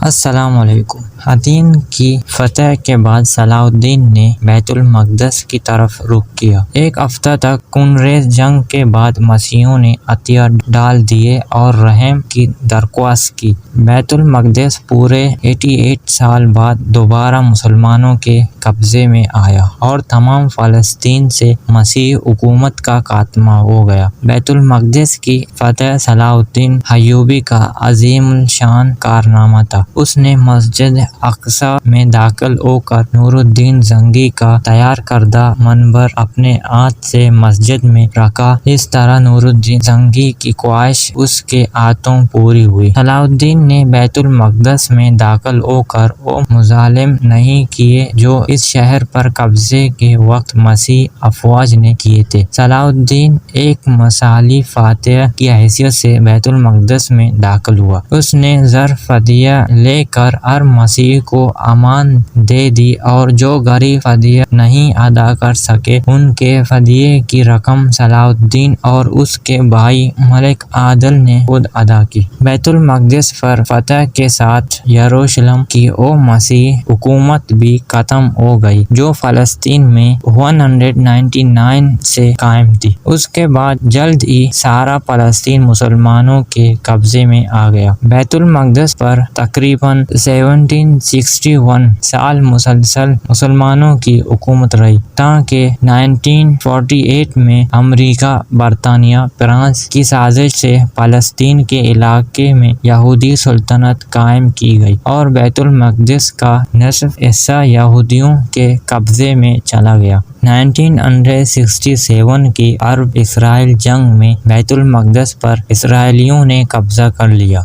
السلام علیکم۔ حطین کی فتح کے بعد صلاح الدین نے بیت المقدس کی طرف رخ کیا۔ ایک ہفتہ تک خونریز جنگ کے بعد مسیحیوں نے ہتھیار ڈال دیے اور رحم کی درخواست کی۔ بیت المقدس پورے 88 سال بعد دوبارہ مسلمانوں کے قبضے میں آیا اور تمام فلسطین سے مسیحی حکومت کا خاتمہ ہو گیا۔ بیت المقدس کی فتح صلاح الدین ایوبی کا عظیم الشان کارنامہ تھا۔ اس نے مسجد اقصی میں داخل ہو کر نور الدین زنگی کا تیار کردہ منبر اپنے ہاتھ سے مسجد میں رکھا۔ اس طرح نور الدین زنگی کی خواہش اس کے ہاتھوں پوری ہوئی۔ صلاح الدین نے بیت المقدس میں داخل ہو کر وہ مظالم نہیں کیے جو اس شہر پر قبضے کے وقت مسیحی افواج نے کیے تھے۔ صلاح الدین ایک مثالی فاتح کی حیثیت سے بیت المقدس میں داخل ہوا۔ اس نے زر فدیہ لے کر ہر مسیحی کو امان دے دی اور جو غریب فدیہ نہیں ادا کر سکے ان کے فدیے کی رقم صلاح الدین اور اس کے بھائی ملک عادل نے خود ادا کی۔ بیت المقدس پر فتح کے ساتھ یروشلم کی وہ مسیحی حکومت بھی ختم ہو گئی جو فلسطین میں 199 سے قائم تھی۔ اس کے بعد جلد ہی سارا فلسطین مسلمانوں کے قبضے میں آ گیا۔ بیت المقدس پر تقریباً 1761 سال مسلسل مسلمانوں کی حکومت رہی تاکہ 1948 میں امریکہ، برطانیہ، فرانس کی سازش سے فلسطین کے علاقے میں یہودی سلطنت قائم کی گئی اور بیت المقدس کا نصف حصہ یہودیوں کے قبضے میں چلا گیا۔ 1967 کی عرب اسرائیل جنگ میں بیت المقدس پر اسرائیلیوں نے قبضہ کر لیا۔